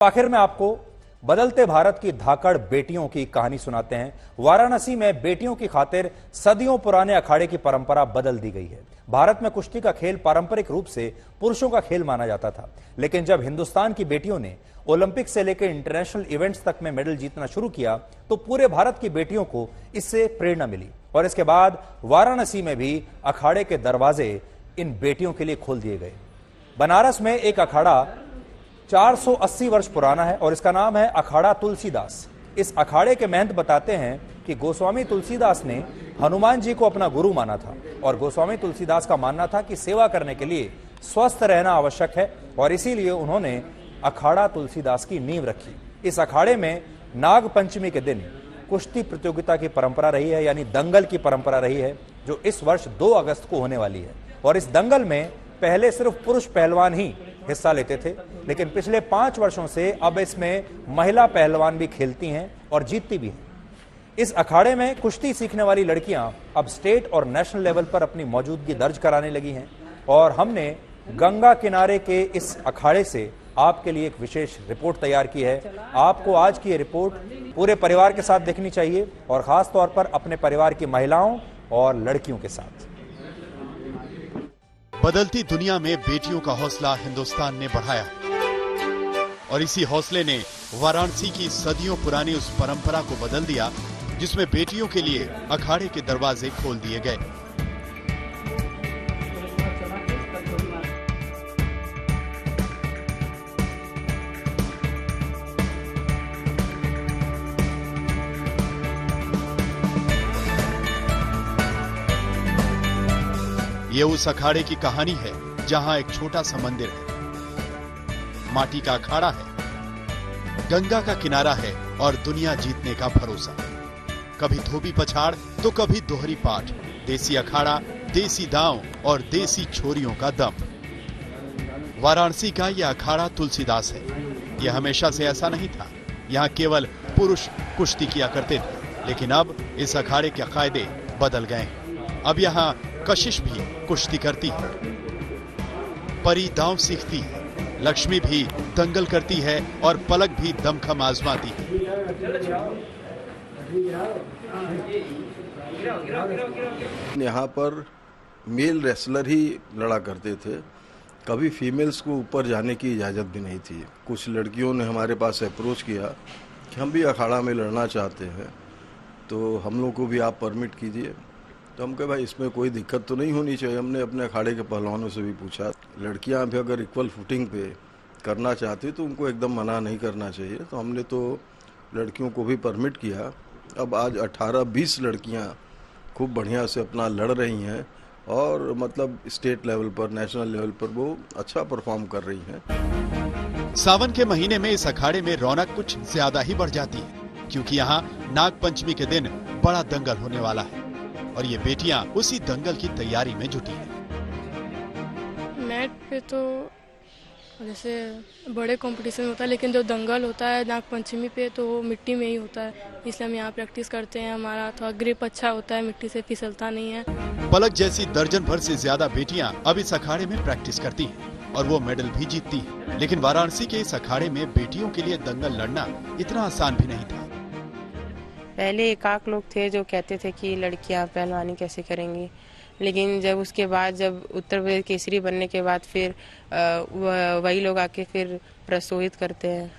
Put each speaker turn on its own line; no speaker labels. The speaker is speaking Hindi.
आखिर में आपको बदलते भारत की धाकड़ बेटियों की कहानी सुनाते हैं। वाराणसी में बेटियों की खातिर सदियों पुराने अखाड़े की परंपरा बदल दी गई है। भारत में कुश्ती का खेल पारंपरिक रूप से पुरुषों का खेल माना जाता था, लेकिन जब हिंदुस्तान की बेटियों ने ओलंपिक से लेकर इंटरनेशनल इवेंट्स तक में मेडल जीतना शुरू किया तो पूरे भारत की बेटियों को इससे प्रेरणा मिली और इसके बाद वाराणसी में भी अखाड़े के दरवाजे इन बेटियों के लिए खोल दिए गए। बनारस में एक अखाड़ा 480 वर्ष पुराना है और इसका नाम है अखाड़ा तुलसीदास। इस अखाड़े के महंत बताते हैं कि गोस्वामी तुलसीदास ने हनुमान जी को अपना गुरु माना था और गोस्वामी तुलसीदास का मानना था कि सेवा करने के लिए स्वस्थ रहना आवश्यक है और इसीलिए उन्होंने अखाड़ा तुलसीदास की नींव रखी। इस अखाड़े में नाग पंचमी के दिन कुश्ती प्रतियोगिता की परंपरा रही है, यानी दंगल की परंपरा रही है, जो इस वर्ष 2 अगस्त को होने वाली है। और इस दंगल में पहले सिर्फ पुरुष पहलवान ही हिस्सा लेते थे, लेकिन पिछले 5 वर्षों से अब इसमें महिला पहलवान भी खेलती हैं और जीतती भी हैं। इस अखाड़े में कुश्ती सीखने वाली लड़कियां अब स्टेट और नेशनल लेवल पर अपनी मौजूदगी दर्ज कराने लगी हैं और हमने गंगा किनारे के इस अखाड़े से आपके लिए एक विशेष रिपोर्ट तैयार की है। आपको आज की ये रिपोर्ट पूरे परिवार के साथ देखनी चाहिए और खास तौर पर अपने परिवार की महिलाओं और लड़कियों के साथ।
बदलती दुनिया में बेटियों का हौसला हिंदुस्तान ने बढ़ाया और इसी हौसले ने वाराणसी की सदियों पुरानी उस परंपरा को बदल दिया जिसमें बेटियों के लिए अखाड़े के दरवाजे खोल दिए गए। ये उस अखाड़े की कहानी है जहां एक छोटा सा मंदिर है, माटी का अखाड़ा है, गंगा का किनारा है और दुनिया जीतने का भरोसा। कभी धोबी पछाड़ तो कभी दोहरी पाठ, देसी अखाड़ा, देसी दांव और देसी छोरियों का दम। वाराणसी का यह अखाड़ा तुलसीदास है। यह हमेशा से ऐसा नहीं था। यहाँ केवल पुरुष कुश्ती किया करते थे, लेकिन अब इस अखाड़े के कायदे बदल गए हैं। अब यहाँ कशिश भी कुश्ती करती है, परी दांव सीखती है, लक्ष्मी भी दंगल करती है और पलक भी दमखम आजमाती है।
यहाँ पर मेल रेसलर ही लड़ा करते थे, कभी फीमेल्स को ऊपर जाने की इजाज़त भी नहीं थी। कुछ लड़कियों ने हमारे पास अप्रोच किया कि हम भी अखाड़ा में लड़ना चाहते हैं, तो हम लोग को भी आप परमिट कीजिए। तो हम कहे भाई इसमें कोई दिक्कत तो नहीं होनी चाहिए। हमने अपने अखाड़े के पहलवानों से भी पूछा, लड़कियां भी अगर इक्वल फुटिंग पे करना चाहती तो उनको एकदम मना नहीं करना चाहिए। तो हमने तो लड़कियों को भी परमिट किया। अब आज 18-20 लड़कियां खूब बढ़िया से अपना लड़ रही हैं और मतलब स्टेट लेवल पर, नेशनल लेवल पर वो अच्छा परफॉर्म कर रही हैं।
सावन के महीने में इस अखाड़े में रौनक कुछ ज्यादा ही बढ़ जाती है, क्योंकि यहाँ नाग पंचमी के दिन बड़ा दंगल होने वाला है और ये बेटियां उसी दंगल की तैयारी में जुटी हैं।
नेट पे तो जैसे बड़े कंपटीशन होता है, लेकिन जो दंगल होता है नाग पंचमी पे तो वो मिट्टी में ही होता है, इसलिए हम यहाँ प्रैक्टिस करते हैं। हमारा थोड़ा ग्रिप अच्छा होता है, मिट्टी से फिसलता नहीं है।
पलक जैसी दर्जन भर से ज्यादा बेटियां अब इस अखाड़े में प्रैक्टिस करती हैं और वो मेडल भी जीतती हैं। लेकिन वाराणसी के इस अखाड़े में बेटियों के लिए दंगल लड़ना इतना आसान भी नहीं था।
पहले एकाक लोग थे जो कहते थे कि लड़कियां पहलवानी कैसे करेंगी, लेकिन जब उसके बाद जब उत्तर प्रदेश केसरी बनने के बाद फिर वही लोग आके फिर प्रोत्साहित करते हैं